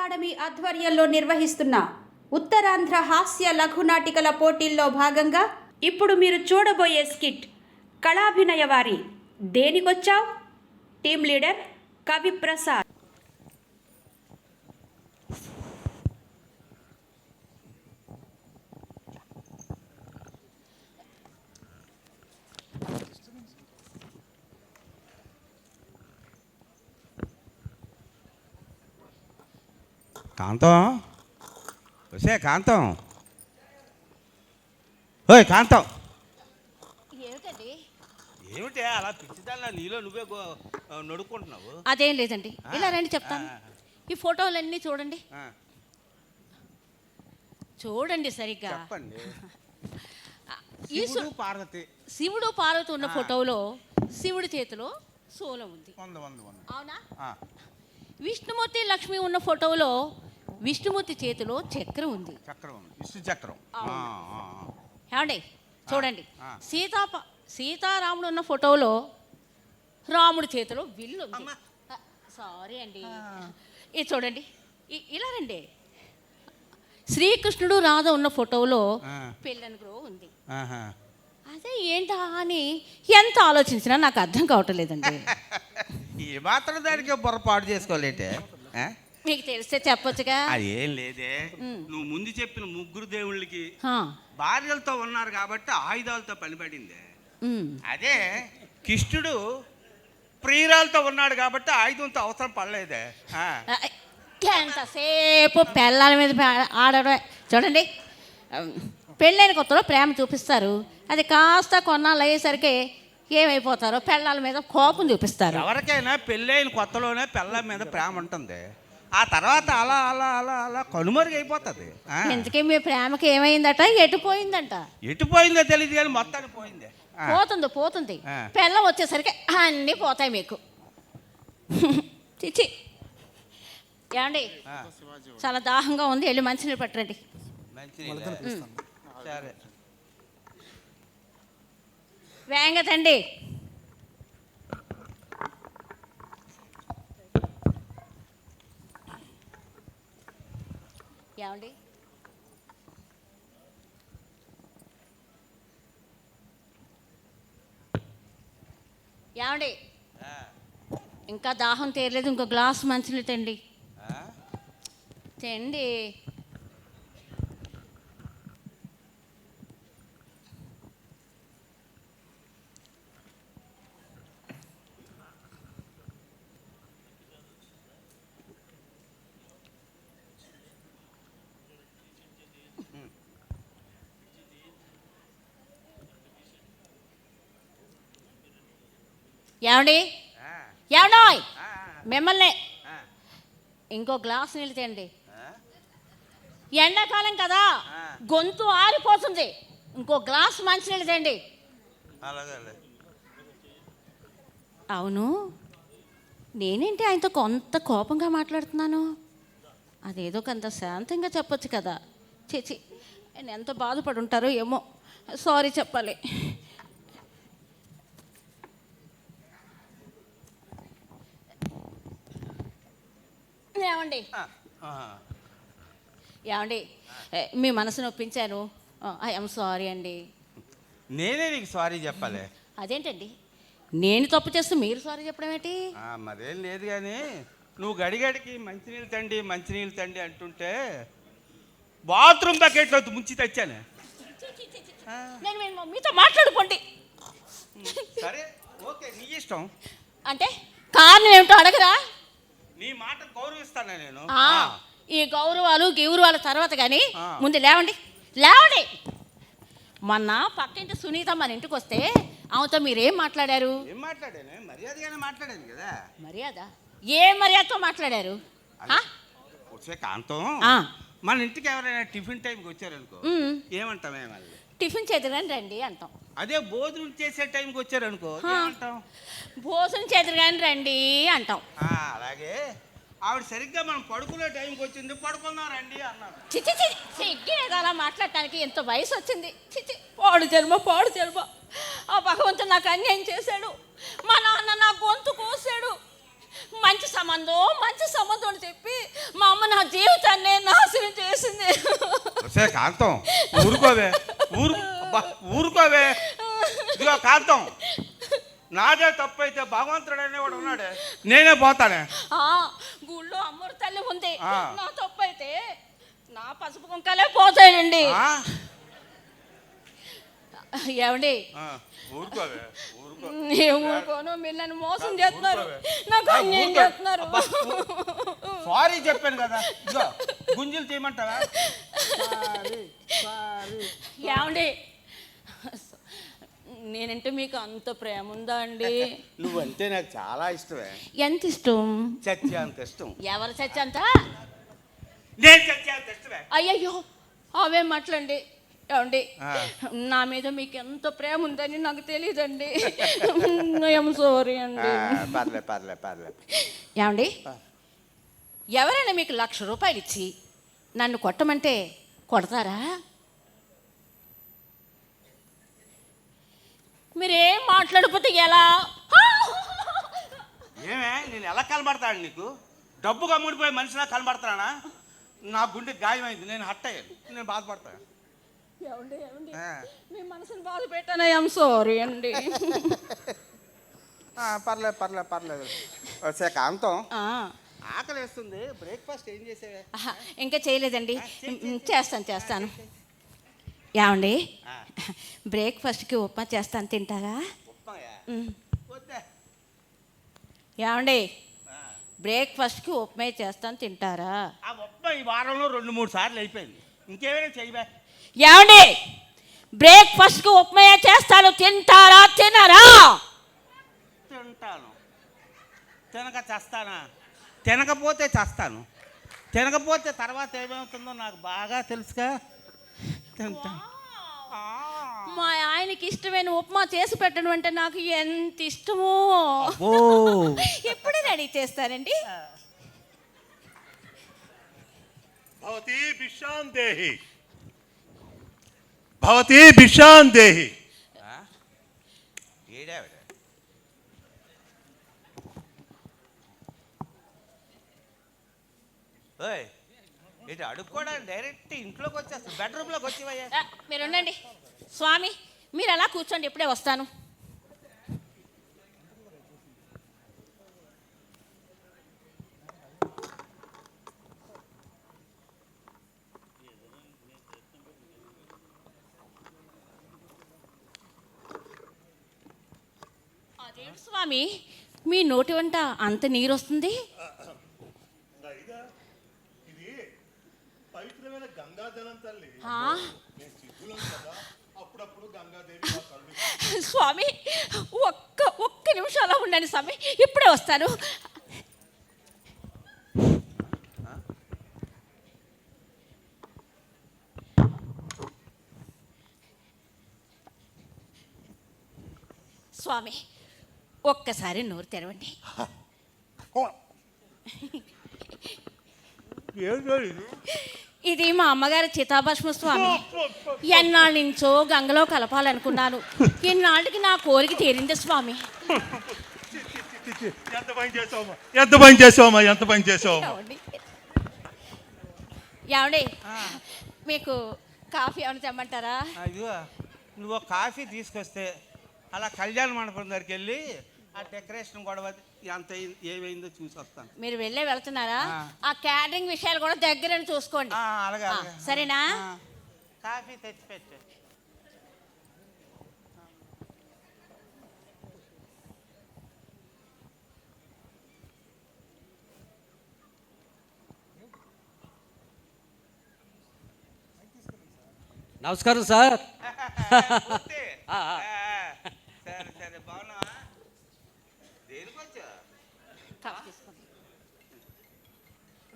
Academy ఆధ్వర్యంలో నిర్వహిస్తున్న ఉత్తరాంధ్ర హాస్య లఘునాటికల పోటీల్లో భాగంగా ఇప్పుడు మీరు చూడబోయే స్కిట్ కళాభినయ వారి దేనికొచ్చావ్ టీమ్ లీడర్ కవి ప్రసాద్. కాంతం వసే కాంతం ఓయ్ కాంతం ఏమిటండి? ఏమిటి అలా పిచ్చిదాల్లా నీలో నువ్వే నడుకుంటున్నావు? అదేం లేదండి, ఇలా రండి చెప్తాను. ఈ ఫోటోలన్నీ చూడండి, చూడండి సరిగ్గా. చెప్పండి. శివుడు పార్వతి ఉన్న ఫోటోలో శివుడి చేతిలో శూలం ఉంది, అవునా? విష్ణుమూర్తి లక్ష్మి ఉన్న ఫోటోలో విష్ణుమూర్తి చేతిలో చక్రం ఉంది, విష్ణు చక్రం. ఏమండి చూడండి. సీతారాముడు ఉన్న ఫోటోలో రాముడి చేతిలో విల్లు ఉంది. సారీ అండి, ఇది చూడండి, ఇలా రండి. శ్రీకృష్ణుడు రాధ ఉన్న ఫోటోలో పెళ్ళని గ్రో ఉంది. అదే ఏంటా అని ఎంత ఆలోచించినా నాకు అర్థం కావటం లేదండి. ఏ మాత్రం దానికి పొరపాటు చేసుకోలేటే? మీకు తెలిస్తే చెప్పొచ్చుగా. అది ఏం లేదే, నువ్వు ముందు చెప్పిన ముగ్గురు దేవుళ్ళకి భార్యలతో ఉన్నారు కాబట్టి ఆయుధాలతో పనిపడింది. అదే కృష్ణుడు ప్రియురాలతో ఉన్నాడు కాబట్టి ఆయుధంతో అవసరం పడలేదే. ఎంతసేపు పెళ్ళాల మీద ఆడడం. చూడండి, పెళ్ళైన కొత్తలో ప్రేమ చూపిస్తారు, అది కాస్త కొన్నాళ్ళు అయ్యేసరికి ఏమైపోతారో పెళ్ళాల మీద కోపం చూపిస్తారు. ఎవరికైనా పెళ్ళైన కొత్తలోనే పెళ్ళ మీద ప్రేమ ఉంటుంది, ఆ తర్వాత అలా అలా అలా అలా కనుమరుగు అయిపోతుంది. ఇంతకీ మీ ప్రేమకి ఏమైందట? ఎటుపోయిందంట? ఎటుపోయిందో తెలియదు కానీ మొత్తాన్ని పోయింది. పోతుంది పెళ్ళ వచ్చేసరికి అన్నీ పోతాయి మీకు. చిచ్చి. ఏమండి, చాలా దాహంగా ఉంది, వెళ్ళి మంచినీళ్ళు పట్టండి. సరే వేంగతండి. ఏమండి, ఏమండి, ఇంకా దాహం తీరలేదు, ఇంకో గ్లాస్ మంచినీళ్ళు తండి. తెండి. ఏమండి, ఏమండోయ్, మిమ్మల్ని ఇంకో గ్లాస్ నీళ్ళు తేండి. ఎండాకాలం కదా, గొంతు ఆరిపోతుంది, ఇంకో గ్లాస్ మంచినీళ్ళు తేండి. అవును, నేనేంటి ఆయనతో కొంత కోపంగా మాట్లాడుతున్నాను? అదేదో కొంత శాంతంగా చెప్పొచ్చు కదా. చేచి ఆయన ఎంత బాధపడి ఉంటారో ఏమో, సారీ చెప్పాలి. ఏమండి, ఏమండి, మీ మనసును ఒప్పించాను, ఐఎమ్ సారీ అండి. నేనే నీకు సారీ చెప్పాలి? అదేంటండి, నేను తప్పు చేస్తే మీరు సారీ చెప్పడం ఏంటి? మరేం లేదు కానీ నువ్వు గడిగడికి మంచినీళ్ళు తండి అంటుంటే బాత్రూమ్ బకెట్లో ముంచి తెచ్చాను. నేను మీతో మాట్లాడుకోండి. సరే ఓకే, నీ ఇష్టం. అంటే కారణం ఏమిటో అడగరా? నీ మాట గౌరవిస్తాను నేను. ఈ గౌరవాల తర్వాత కానీ ముందు లేవండి. మొన్న పక్కింటి సునీత మన ఇంటికి వస్తే ఆమెతో మీరేం మాట్లాడారు? ఏం మాట్లాడాను? మర్యాదగానే మాట్లాడాను కదా. మర్యాద? ఏ మర్యాదతో మాట్లాడారు? వచ్చే కాంతం, మన ఇంటికి ఎవరైనా టిఫిన్ టైంకి వచ్చారనుకో ఏమంటామే? మళ్ళీ టిఫిన్ చేతురుగాని రండి అంటాం. అదే భోజనం చేసే టైంకి వచ్చారనుకో ఏమంటాం? భోజనం చేతురుగాని రండి అంటాం. అలాగే ఆవిడ సరిగ్గా మనం పడుకునే టైంకి వచ్చింది, పడుకుందాం రండి అన్నారు. చిచ్చి సిగ్గినేది అలా మాట్లాడటానికి, ఎంత వయసు వచ్చింది. చిచ్చి, పాడు జన్మ. ఆ భగవంతుడు నాకు అన్యాయం చేశాడు, మా నాన్న నా గొంతు కోసాడు. మంచి సంబంధం అని చెప్పి మా అమ్మ నా సే కాంతం ఊరుకోవే ఊరుకోవే. ఇదిగో కాంతం, నాదే తప్పు అయితే భగవంతుడు అనేవాడు ఉన్నాడే, నేనే పోతానే. గుళ్ళో అమ్మోరు తల్లి ఉంది, నా తప్పు అయితే నా పసుపు కుంకాలే పోతాయండి. ఏమండి ఊరుకోవే. ఊరుకోను, మీరు నన్ను మోసం చేస్తున్నారు, నాకు అన్యాయం చేస్తున్నారు. సారీ చెప్పాను కదా, ఇదిగో గుంజులు తీయమంటావా? ఏమండి నేనంటే మీకు అంత ప్రేమ ఉందా అండి? నువ్వంటే నాకు చాలా ఇష్టమే. ఎంత ఇష్టం? చచ్చే అంత ఇష్టం. ఎవరు చచ్చంత? నేను చచ్చే అంత ఇష్టమే. అయ్యయ్యో అవే మాటలండి. ఏమండి నా మీద మీకు ఎంత ప్రేమ ఉందని నాకు తెలియదండి. ఐఎమ్ సారీ అండి. పర్లే. ఏమండి ఎవరైనా మీకు 1,00,000 రూపాయలు ఇచ్చి నన్ను కొట్టమంటే కొడతారా? మీరేం మాట్లాడకపోతే ఎలా? ఏమే నేను ఎలా కనబడతాను నీకు? డబ్బు కమ్ముడిపోయి మనిషిలా కనబడతానా? నా గుండె గాయమైంది, నేను హట్ అయ్యాను, నేను బాధపడతాను. ఏమండి మీ మనసుని బాధ పెట్టాను, ఐఎమ్ సారీ అండి. పర్లేదు. సే కాంతం, ఆకలి వేస్తుంది, బ్రేక్ఫాస్ట్ ఏం చేసేవే? ఇంకా చేయలేదండి, చేస్తాను. ఏమండి బ్రేక్ఫాస్ట్కి ఉప్మా చేస్తాను, తింటారా? ఏమండి బ్రేక్ఫాస్ట్కి ఉప్మా చేస్తాను, తింటారా? ఆ ఉప్మా ఈ వారంలో 2-3 సార్లు అయిపోయింది, ఇంకేమైనా చేయవే? ఏమండి బ్రేక్ఫాస్ట్కి ఉప్మా చేస్తాను, తింటారా? తినరా? తింటాను. తినక చేస్తానా? తినకపోతే చేస్తాను. తినకపోతే తర్వాత ఏమవుతుందో నాకు బాగా తెలుసుగా. తింటాను. మా ఆయనకి ఇష్టమైన ఉప్మా చేసి పెట్టడం అంటే నాకు ఎంత ఇష్టమో. ఎప్పుడు రెడీ చేస్తారండి? భవతి భిక్షాం దేహి. ఇది అడుక్కోవడానికి డైరెక్ట్ ఇంట్లోకి వచ్చేస్తాను, బెడ్రూమ్లోకి వచ్చేవయ్యా. మీరు ఉండండి స్వామి, మీరు అలా కూర్చోండి, ఇప్పుడే వస్తాను. అదేంటి స్వామి మీ నోటి వంట అంత నీరు వస్తుంది? ఇది పవిత్రమైన గంగాజలం తల్లి. అప్పుడప్పుడు గంగాదేవి. స్వామి ఒక్క నిమిషం అలా ఉండండి స్వామి, ఇప్పుడే వస్తాను. స్వామి ఒక్కసారి నోరు తెరవండి. ఇది మా అమ్మగారి చితాభస్మ స్వామి. ఎన్నాళ్ళ నుంచో గంగలో కలపాలనుకున్నాను, ఇన్నాళ్ళకి నా కోరిక తీరింది స్వామి. ఎంత పని చేసావమ్మా. ఏమండి మీకు కాఫీ ఏమైనా తెమ్మంటారా? అయ్యో నువ్వు కాఫీ తీసుకొస్తే అలా కళ్యాణ మండపం దగ్గరికి వెళ్ళి ఆ డెకరేషన్ గొడవ ఎంత ఏమైందో చూసి వస్తాను. మీరు వెళ్తున్నారా? ఆ క్యాటరింగ్ విషయాలు కూడా దగ్గర చూసుకోండి. అలాగే సరేనా? కాఫీ తెచ్చిపెట్టు. నమస్కారం సార్. సరే బాగున్నావా? దేనికి వచ్చా?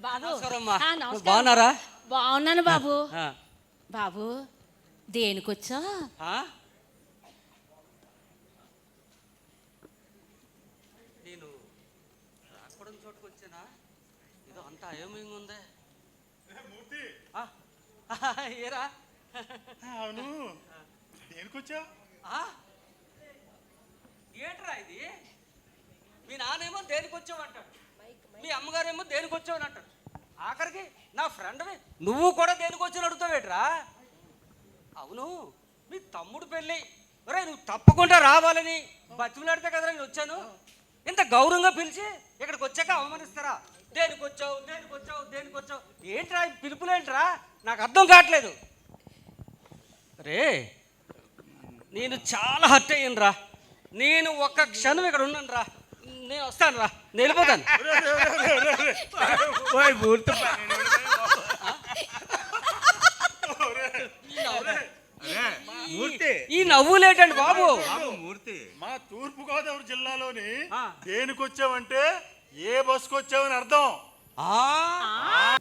బాబు బాగున్నారా? బాగున్నాను బాబు. బాబు దేనికొచ్చా? నేను రాకూడని చోటుకు వచ్చానా? ఏదో అంతా అయోమయంగా ఉందే. ఏరా అవును, దేనికొచ్చా? ఏంట్రా ఇది? మీ నాన్నేమో దేనికి వచ్చావు అంటాడు, మీ అమ్మగారేమో దేనికి వచ్చావు అంటాడు, ఆఖరికి నా ఫ్రెండ్వి నువ్వు కూడా దేనికి వచ్చి అడుగుతావేట్రా? అవును, మీ తమ్ముడు పెళ్ళి. ఒరే, నువ్వు తప్పకుండా రావాలని బతిమలాడితే కదరా నేను వచ్చాను. ఇంత గౌరవంగా పిలిచి ఇక్కడికి వచ్చాక అవమానిస్తారా? దేనికి వచ్చావు, దేనికి వచ్చావు, దేనికి వచ్చావు? ఏంట్రా ఈ పిలుపులేంట్రా? నాకు అర్థం కావట్లేదు. రే, నేను చాలా హర్ట్ అయ్యాను. నేను ఒక్క క్షణం ఇక్కడ ఉన్నాను రా. నేను వస్తాను రా, నేను వెళ్ళిపోతాను. ఓయ్ మూర్తి మూర్తి ఈ నవ్వులేటండి బాబు. బాబు మూర్తి, మా తూర్పు గోదావరి జిల్లాలోని ఆ. దేనికి వచ్చావంటే ఏ బస్సుకు వచ్చావని అర్థం. ఆ